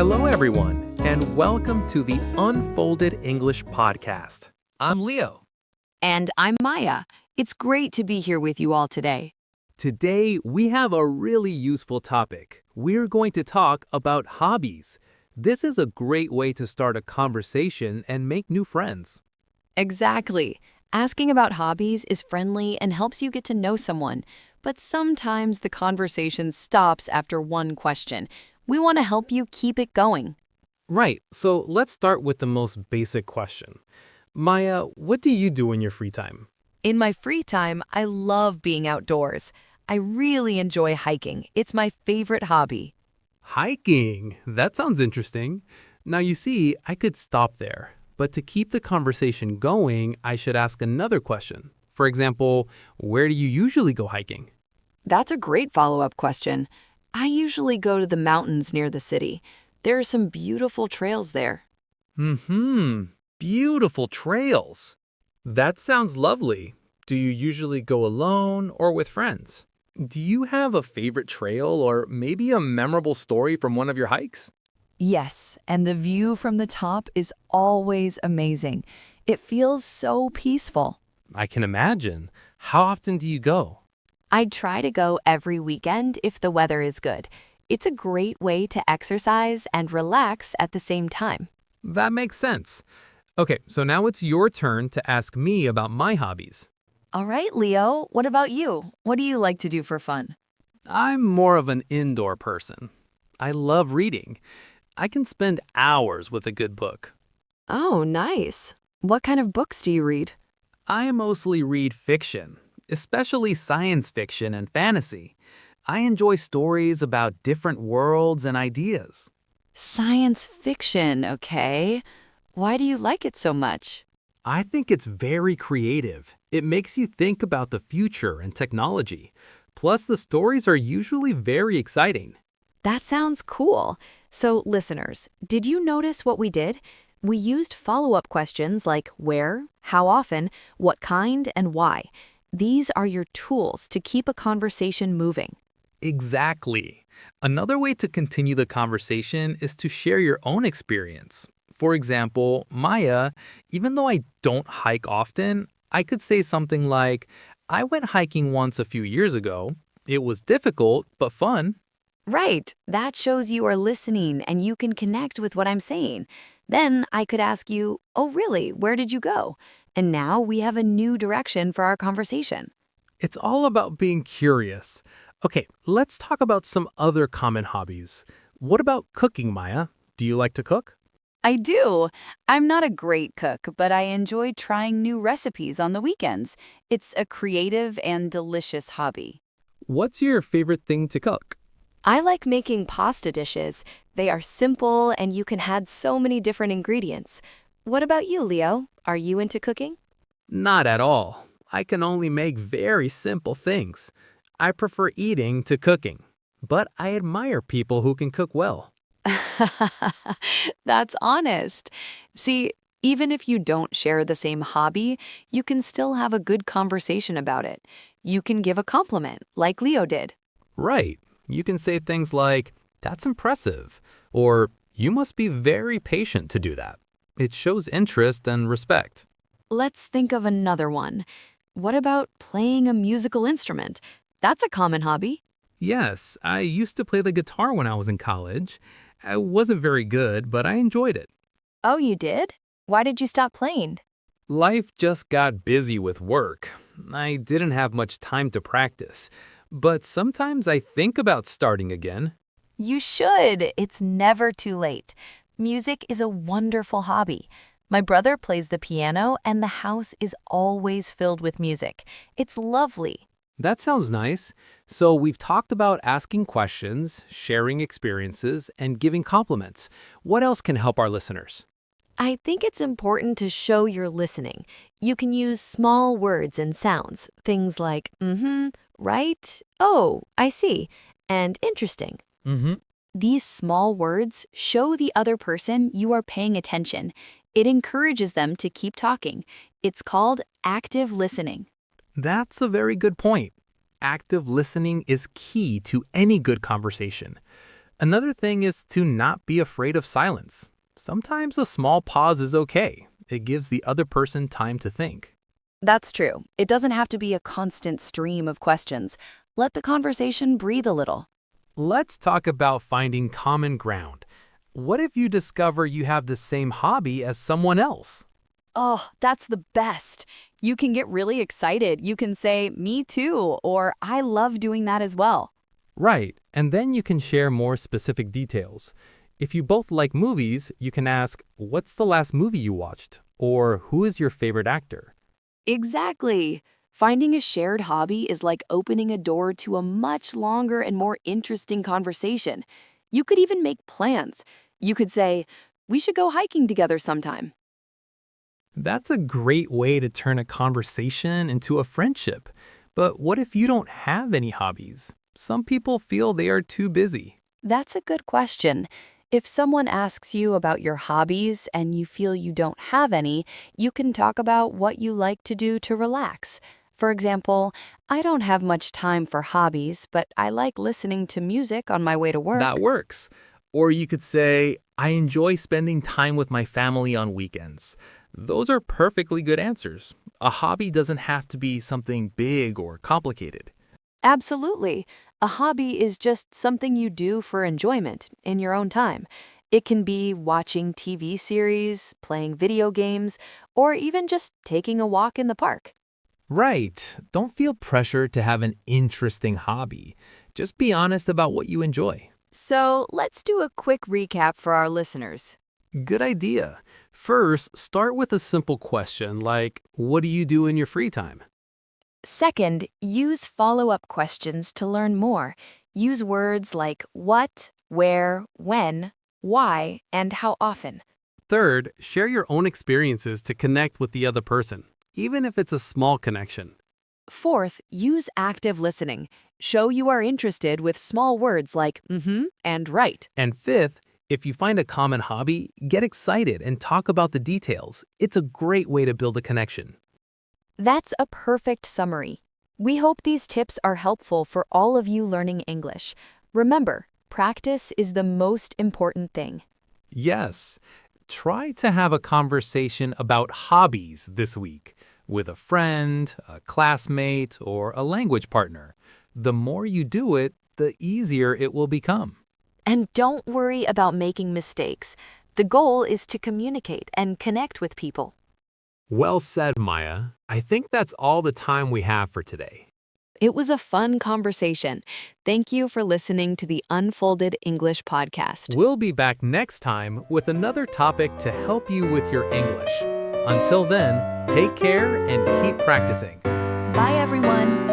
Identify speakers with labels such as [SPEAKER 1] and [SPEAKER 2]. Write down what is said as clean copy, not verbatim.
[SPEAKER 1] Hello, everyone, and welcome to the Unfolded English Podcast. I'm Leo.
[SPEAKER 2] And I'm Maya. It's great to be here with you all today.
[SPEAKER 1] Today, we have a really useful topic. We're going to talk about hobbies. This is a great way to start a conversation and make new friends.
[SPEAKER 2] Exactly. Asking about hobbies is friendly and helps you get to know someone, but sometimes the conversation stops after one question. We want to help you keep it going.
[SPEAKER 1] Right, so let's start with the most basic question. Maya, what do you do in your free time?
[SPEAKER 2] In my free time, I love being outdoors. I really enjoy hiking. It's my favorite hobby.
[SPEAKER 1] Hiking. That sounds interesting. Now, you see, I could stop there. But to keep the conversation going, I should ask another question. For example, where do you usually go hiking?
[SPEAKER 2] That's a great follow-up question. I usually go to the mountains near the city. There are some beautiful trails there.
[SPEAKER 1] Beautiful trails. That sounds lovely. Do you usually go alone or with friends? Do you have a favorite trail or maybe a memorable story from one of your hikes?
[SPEAKER 2] Yes, and the view from the top is always amazing. It feels so peaceful.
[SPEAKER 1] I can imagine. How often do you go?
[SPEAKER 2] I try to go every weekend if the weather is good. It's a great way to exercise and relax at the same time.
[SPEAKER 1] That makes sense. Okay, so now it's your turn to ask me about my hobbies.
[SPEAKER 2] All right, Leo, what about you? What do you like to do for fun?
[SPEAKER 1] I'm more of an indoor person. I love reading. I can spend hours with a good book.
[SPEAKER 2] Oh, nice. What kind of books do you read?
[SPEAKER 1] I mostly read fiction, especially science fiction and fantasy. I enjoy stories about different worlds and ideas.
[SPEAKER 2] Science fiction, okay. Why do you like it so much?
[SPEAKER 1] I think it's very creative. It makes you think about the future and technology. Plus, the stories are usually very exciting.
[SPEAKER 2] That sounds cool. So, listeners, did you notice what we did? We used follow-up questions like where, how often, what kind, and why. These are your tools to keep a conversation moving.
[SPEAKER 1] Exactly. Another way to continue the conversation is to share your own experience. For example, Maya, even though I don't hike often, I could say something like, I went hiking once a few years ago. It was difficult, but fun.
[SPEAKER 2] Right. That shows you are listening and you can connect with what I'm saying. Then I could ask you, oh, really? Where did you go? And now we have a new direction for our conversation.
[SPEAKER 1] It's all about being curious. Okay, let's talk about some other common hobbies. What about cooking, Maya? Do you like to cook?
[SPEAKER 2] I do. I'm not a great cook, but I enjoy trying new recipes on the weekends. It's a creative and delicious hobby.
[SPEAKER 1] What's your favorite thing to cook?
[SPEAKER 2] I like making pasta dishes. They are simple and you can add so many different ingredients. What about you, Leo? Are you into cooking?
[SPEAKER 1] Not at all. I can only make very simple things. I prefer eating to cooking, but I admire people who can cook well.
[SPEAKER 2] That's honest. See, even if you don't share the same hobby, you can still have a good conversation about it. You can give a compliment, like Leo did.
[SPEAKER 1] Right. You can say things like, that's impressive, or you must be very patient to do that. It shows interest and respect.
[SPEAKER 2] Let's think of another one. What about playing a musical instrument? That's a common hobby.
[SPEAKER 1] Yes, I used to play the guitar when I was in college. I wasn't very good, but I enjoyed it.
[SPEAKER 2] Oh, you did? Why did you stop playing?
[SPEAKER 1] Life just got busy with work. I didn't have much time to practice, but sometimes I think about starting again.
[SPEAKER 2] You should. It's never too late. Music is a wonderful hobby. My brother plays the piano, and the house is always filled with music. It's lovely.
[SPEAKER 1] That sounds nice. So we've talked about asking questions, sharing experiences, and giving compliments. What else can help our listeners?
[SPEAKER 2] I think it's important to show you're listening. You can use small words and sounds, things like right, oh, I see, and interesting.
[SPEAKER 1] Mm-hmm.
[SPEAKER 2] These small words show the other person you are paying attention. It encourages them to keep talking. It's called active listening.
[SPEAKER 1] That's a very good point. Active listening is key to any good conversation. Another thing is to not be afraid of silence. Sometimes a small pause is okay. It gives the other person time to think.
[SPEAKER 2] That's true. It doesn't have to be a constant stream of questions. Let the conversation breathe a little.
[SPEAKER 1] Let's talk about finding common ground. What if you discover you have the same hobby as someone else?
[SPEAKER 2] Oh, that's the best. You can get really excited. You can say, me too, or I love doing that as well.
[SPEAKER 1] Right, and then you can share more specific details. If you both like movies, you can ask, what's the last movie you watched? Or who is your favorite actor?
[SPEAKER 2] Exactly. Finding a shared hobby is like opening a door to a much longer and more interesting conversation. You could even make plans. You could say, we should go hiking together sometime.
[SPEAKER 1] That's a great way to turn a conversation into a friendship. But what if you don't have any hobbies? Some people feel they are too busy.
[SPEAKER 2] That's a good question. If someone asks you about your hobbies and you feel you don't have any, you can talk about what you like to do to relax. For example, I don't have much time for hobbies, but I like listening to music on my way to
[SPEAKER 1] That
[SPEAKER 2] work.
[SPEAKER 1] works. Or you could say, I enjoy spending time with my family on weekends. Those are perfectly good answers. A hobby doesn't have to be something big or complicated.
[SPEAKER 2] Absolutely. A hobby is just something you do for enjoyment in your own time. It can be watching TV series, playing video games, or even just taking a walk in the park.
[SPEAKER 1] Right. Don't feel pressure to have an interesting hobby. Just be honest about what you enjoy.
[SPEAKER 2] So let's do a quick recap for our listeners.
[SPEAKER 1] Good idea. First, start with a simple question like, what do you do in your free time?
[SPEAKER 2] Second, use follow-up questions to learn more. Use words like what, where, when, why, and how often.
[SPEAKER 1] Third, share your own experiences to connect with the other person, even if it's a small connection.
[SPEAKER 2] Fourth, use active listening. Show you are interested with small words like and right.
[SPEAKER 1] And fifth, if you find a common hobby, get excited and talk about the details. It's a great way to build a connection.
[SPEAKER 2] That's a perfect summary. We hope these tips are helpful for all of you learning English. Remember, practice is the most important thing.
[SPEAKER 1] Yes, try to have a conversation about hobbies this week with a friend, a classmate, or a language partner. The more you do it, the easier it will become.
[SPEAKER 2] And don't worry about making mistakes. The goal is to communicate and connect with people.
[SPEAKER 1] Well said, Maya. I think that's all the time we have for today.
[SPEAKER 2] It was a fun conversation. Thank you for listening to the Unfolded English podcast.
[SPEAKER 1] We'll be back next time with another topic to help you with your English. Until then, take care and keep practicing.
[SPEAKER 2] Bye, everyone.